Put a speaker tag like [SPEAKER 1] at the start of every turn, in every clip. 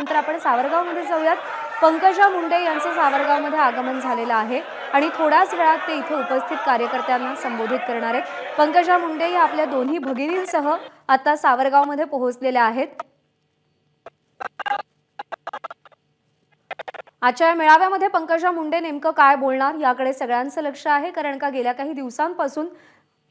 [SPEAKER 1] त्यानंतर आपण सावरगावमध्ये जाऊयात। पंकजा मुंडे यांचं सावरगावमध्ये आगमन झालेलं आहे आणि थोड्याच वेळात ते इथे उपस्थित कार्यकर्त्यांना संबोधित करणार आहेत। पंकजा मुंडे या आपल्या दोन्ही भगिनींसह आता सावरगावमध्ये पोहोचलेल्या आहेत। आजच्या मेळाव्यामध्ये पंकजा मुंडे नेमकं काय बोलणार याकडे सगळ्यांचं लक्ष आहे, कारण का गेल्या काही दिवसांपासून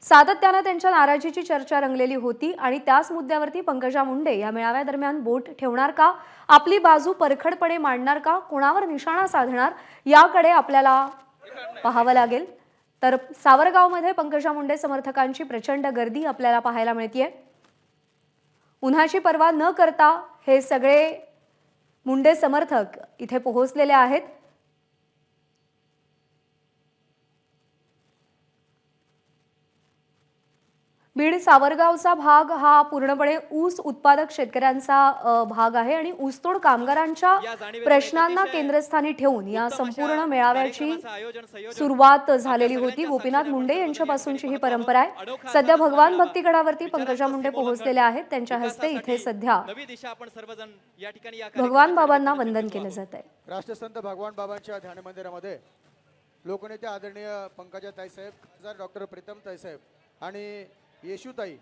[SPEAKER 1] सातत्याने त्यांच्या नाराजीची चर्चा रंगलेली होती आणि त्याच मुद्द्यावरती पंकजा मुंडे या मेळाव्यादरम्यान बोट ठेवणार का, आपली बाजू परखडपणे मांडणार का, कोणावर निशाणा साधणार याकडे आपल्याला पाहावं लागेल। तर सावरगावमध्ये पंकजा मुंडे समर्थकांची प्रचंड गर्दी आपल्याला पाहायला मिळतेय। उन्हाची पर्वा न करता हे सगळे मुंडे समर्थक इथे पोहोचलेले आहेत। बीड सावरगावचा भाग हा पूर्णपणे ऊस उत्पादक शेतकऱ्यांचा भाग आहे आणि ऊसतोड कामगारांच्या प्रश्नांना केंद्रस्थानी ठेवून या संपूर्ण मेळाव्याची सुरुवात झालेली होती। गोपीनाथ मुंडे यांच्यापासूनची ही परंपरा आहे। सध्या भगवान भक्तीगडावरती पंकजा मुंडे पोहोचलेले आहेत। त्यांच्या हस्ते इथे सध्या भगवान बाबांना वंदन केलं जात आहे।
[SPEAKER 2] राष्ट्रसंत भगवान बाबांच्या ध्यान मंदिरामध्ये लोकनेते आदरणीय पंकजा ताईसाहेब, खासदार डॉक्टर प्रीतम ताईसाहेब आणि येशूताई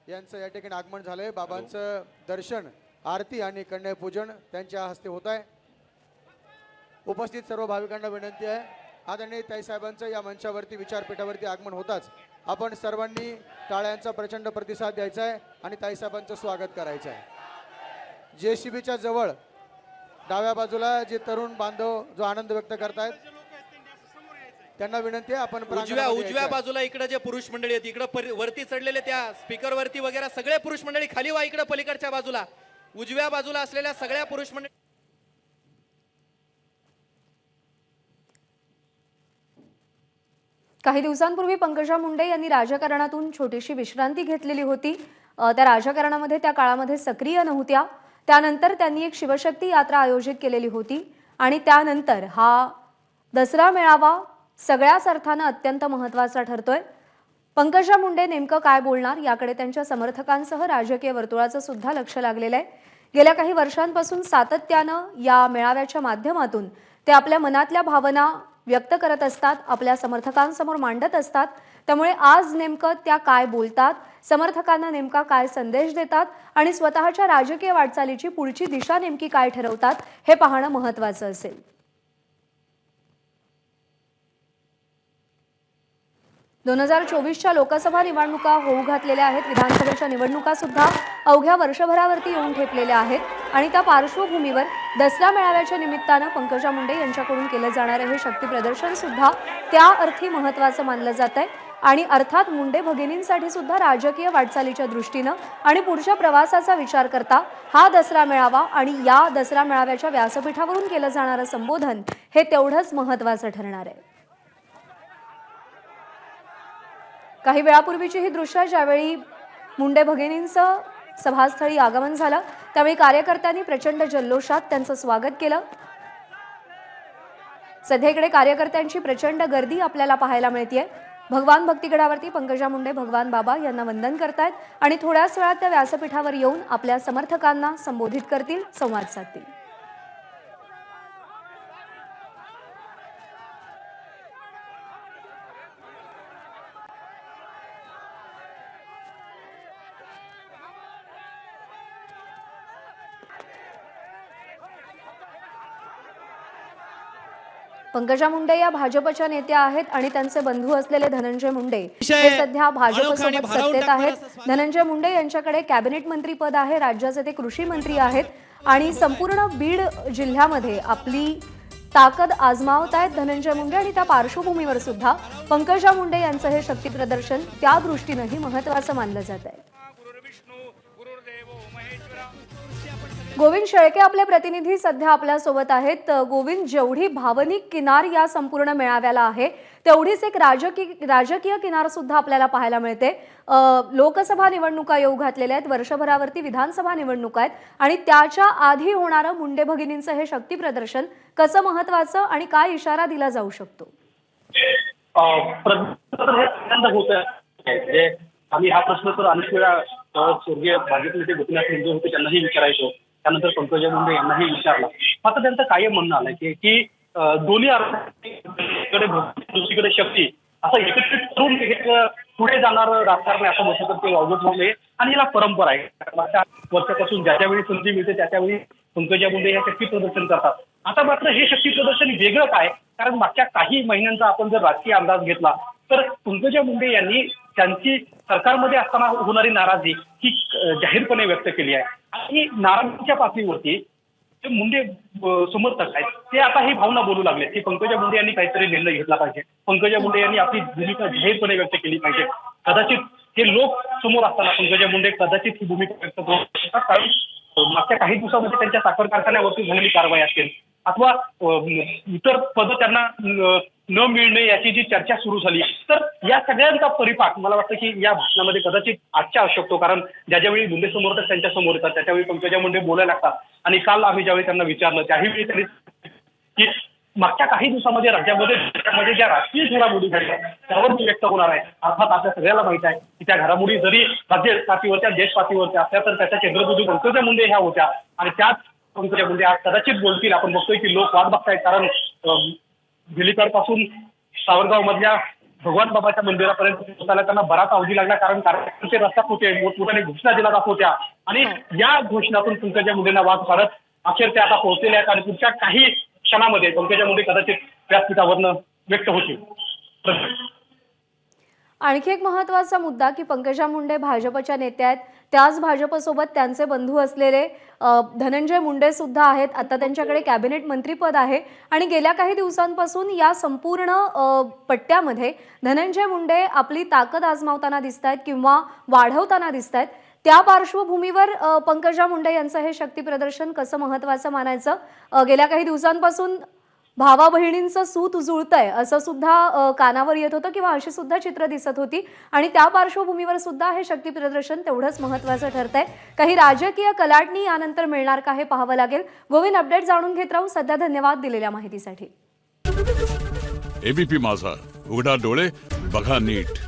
[SPEAKER 2] यांचं या ठिकाणी आगमन झालंय। बाबांचं दर्शन, आरती आणि कन्यापूजन त्यांच्या हस्ते होत आहे। उपस्थित सर्व भाविकांना विनंती आहे, आदरणीय ताईसाहेबांचं या मंचावरती विचारपीठावरती आगमन होताच आपण सर्वांनी टाळ्यांचा प्रचंड प्रतिसाद द्यायचा आहे आणि ताईसाहेबांचं स्वागत करायचं आहे। जेसीबीच्या जवळ डाव्या बाजूला जे तरुण बांधव जो आनंद व्यक्त करतायत त्यांना विनंती आहे आपण
[SPEAKER 3] उजव्या बाजूला इकडे जे पुरुष मंडळी आहेत, इकडे वरती चढलेले त्या स्पीकर वरती वगैरे सगळे पुरुष मंडळी खाली वा, इकडे पलीकडच्या बाजूला उजव्या बाजूला असलेल्या सगळ्या पुरुष मंडळी।
[SPEAKER 1] काही दिवसांपूर्वी पंकजा मुंडे यांनी राजकारणातून छोटीशी विश्रांती घेतलेली होती। त्या राजकारणामध्ये त्या काळामध्ये सक्रिय नव्हत्या। त्यानंतर त्यांनी एक शिवशक्ती यात्रा आयोजित केलेली होती आणि त्यानंतर हा दसरा मेळावा सगळ्याच अर्थाने अत्यंत महत्त्वाचा ठरतोय। पंकजा मुंडे नेमकं काय बोलणार याकडे त्यांच्या समर्थकांसह राजकीय वर्तुळाचं सुद्धा लक्ष लागलेलं आहे। गेल्या काही वर्षांपासून सातत्यानं या मेळाव्याच्या माध्यमातून ते आपल्या मनातल्या भावना व्यक्त करत असतात, आपल्या समर्थकांसमोर मांडत असतात। त्यामुळे आज नेमकं त्या काय बोलतात, समर्थकांना नेमका काय संदेश देतात आणि स्वतःच्या राजकीय वाटचालीची पुढची दिशा नेमकी काय ठरवतात हे पाहणं महत्त्वाचं असेल। दोन 2024च्या लोकसभा निवडणुका होऊ घातलेल्या आहेत। विधानसभेच्या निवडणुका सुद्धा अवघ्या वर्षभरावरती येऊन ठेपलेल्या आहेत आणि त्या पार्श्वभूमीवर दसरा मेळाव्याच्या निमित्तानं पंकजा मुंडे यांच्याकडून केलं जाणारं हे शक्ती प्रदर्शन सुद्धा त्या अर्थी महत्त्वाचं मानलं जात आहे आणि अर्थात मुंडे भगिनींसाठी सुद्धा राजकीय वाटचालीच्या दृष्टीनं आणि पुढच्या प्रवासाचा विचार करता हा दसरा मेळावा आणि या दसरा मेळाव्याच्या व्यासपीठावरून केलं जाणारं संबोधन हे तेवढंच महत्त्वाचं ठरणार आहे। काही वेळापूर्वीची ही दृश्य ज्यावेळी मुंडे भगिनींचं सभास्थळी आगमन झालं त्यावेळी कार्यकर्त्यांनी प्रचंड जल्लोषात त्यांचं स्वागत केलं। सध्याकडे कार्यकर्त्यांची प्रचंड गर्दी आपल्याला पाहायला मिळतेय। भगवान भक्तीगडावरती पंकजा मुंडे भगवान बाबा यांना वंदन करतायत आणि थोड्याच वेळात त्या व्यासपीठावर येऊन आपल्या समर्थकांना संबोधित करतील, संवाद साधतील। पंकजा मुंडे या भाजपच्या नेत्या आहेत आणि त्यांचे बंधू असलेले धनंजय मुंडे हे सध्या भाजपसोबत सत्तेत आहेत। धनंजय मुंडे यांच्याकडे कॅबिनेट मंत्री पद आहे, राज्याचे ते कृषी मंत्री आहेत आणि संपूर्ण बीड जिल्ह्यामध्ये आपली ताकद आजमावत आहेत धनंजय मुंडे आणि त्या पार्श्वभूमीवर सुद्धा पंकजा मुंडे यांचं हे शक्ती प्रदर्शन त्या दृष्टीनेही महत्त्वाचं मानलं जात आहे। गोविंद शेळके आपले प्रतिनिधी सध्या आपल्या सोबत आहेत। गोविंद, जेवढी भावनिक किनार या संपूर्ण मेळाव्याला आहे तेवढीच एक राजकीय किनार सुद्धा आपल्याला पाहायला मिळते। लोकसभा निवडणुका येऊ घातलेल्या आहेत, वर्षभरावरती विधानसभा निवडणुका आहेत आणि त्याच्या आधी होणारं मुंडे भगिनींचं हे शक्ती प्रदर्शन कसं महत्त्वाचं आणि काय इशारा दिला जाऊ शकतो?
[SPEAKER 4] आम्ही हा प्रश्न तर अनेक वेळा स्वर्गीय भाजप नेते गोपीनाथ मुंडे होते त्यांनाही विचारायचो त्यानंतर पंकजा मुंडे यांनाही विचारलं. मात्र त्यांचं कायम म्हणणं आलं की दोन्ही अर्थाकडे दुसरीकडे शक्ती असं एकत्रित करून हे पुढे जाणारं राजकारण असं म्हटलं तर ते अवघड होऊ नये. आणि याला परंपरा आहे. मागच्या वर्षापासून ज्या वेळी संधी मिळते त्यावेळी पंकजा मुंडे हे शक्ती प्रदर्शन करतात. आता मात्र हे शक्ती प्रदर्शन वेगळं काय, कारण मागच्या काही महिन्यांचा आपण जर राजकीय अंदाज घेतला तर पंकजा मुंडे यांनी त्यांची सरकारमध्ये असताना होणारी नाराजी ही जाहीरपणे व्यक्त केली आहे. आणि नाराजीच्या पातळीवरती जे मुंडे समर्थक आहेत ते आता ही भावना बोलू लागले की पंकजा मुंडे यांनी काहीतरी निर्णय घेतला पाहिजे, पंकजा मुंडे यांनी आपली भूमिका जाहीरपणे व्यक्त केली पाहिजे. कदाचित हे लोक समोर असताना पंकजा मुंडे कदाचित ही भूमिका व्यक्त करू शकतात, कारण मागच्या काही दिवसामध्ये त्यांच्या साखर कारखान्यावरती झालेली कारवाई असेल अथवा इतर पद त्यांना न मिळणे याची जी चर्चा सुरू झाली, तर या सगळ्यांचा परिपाक मला वाटतं की या भाषणामध्ये कदाचित आजच्या असू शकतो. कारण ज्यावेळी मुंडे समर्थक त्यांच्या समोर येतात त्याच्यावेळी पंकजा मुंडे बोलायला लागतात. आणि काल आम्ही ज्यावेळी त्यांना विचारलं त्यावेळी त्यांनी की मागच्या काही दिवसामध्ये राज्यामध्ये ज्या राजकीय घडामोडी घडल्या त्यावर मी व्यक्त होणार आहे. अर्थात आपल्या सगळ्याला माहित आहे की त्या घडामोडी जरी राज्य पातळीवरच्या देश पातळीवरच्या असल्या तर त्याच्या केंद्रबिंदू पंकजा मुंडे ह्या होत्या. आणि त्याच पंकजा मुंडे आज कदाचित बोलतील. आपण बघतोय की लोक वाट बघतायत, कारण पासून सावरगाव मधल्या भगवान बाबाच्या मंदिरापर्यंत पोहोचायला त्यांना बराच अवधी लागला, कारण कार्यकर्ते रस्त्यात होते, मोठमोठ्याने घोषणा दिल्या जात होत्या. आणि या घोषणातून पंकजा मुंडेंना वाद काढत अखेर ते आता पोहोचलेले आहेत. आणि पुढच्या काही क्षणामध्ये पंकजा मुंडे कदाचित व्यासपीठावरनं व्यक्त होतील.
[SPEAKER 1] आणखी एक महत्त्वाचा मुद्दा की पंकजा मुंडे भाजपच्या नेत्या आहेत, त्याच भाजपसोबत त्यांचे बंधू असलेले धनंजय मुंडे सुद्धा आहेत. आता त्यांच्याकडे कॅबिनेट मंत्रीपद आहे आणि गेल्या काही दिवसांपासून या संपूर्ण पट्ट्यामध्ये धनंजय मुंडे आपली ताकद आजमावताना दिसत आहेत किंवा वाढवताना दिसत आहेत. त्या पार्श्वभूमीवर पंकजा मुंडे यांचं हे शक्ती प्रदर्शन कसं महत्त्वाचं मानायचं? गेल्या काही दिवसांपासून भावा बहिणींचं सूत जुळतंय असं सुद्धा कानावर येत होतं किंवा अशी सुद्धा चित्र दिसत होती. आणि त्या पार्श्वभूमीवर सुद्धा हे शक्ती प्रदर्शन तेवढंच महत्त्वाचं ठरतंय. काही राजकीय कलाटणी यानंतर मिळणार का हे पाहावं लागेल. गोविंद, अपडेट जाणून घेत राहू. सध्या धन्यवाद दिलेल्या माहितीसाठी.
[SPEAKER 5] एबीपी माझा, उघडा डोळे बघा नीट.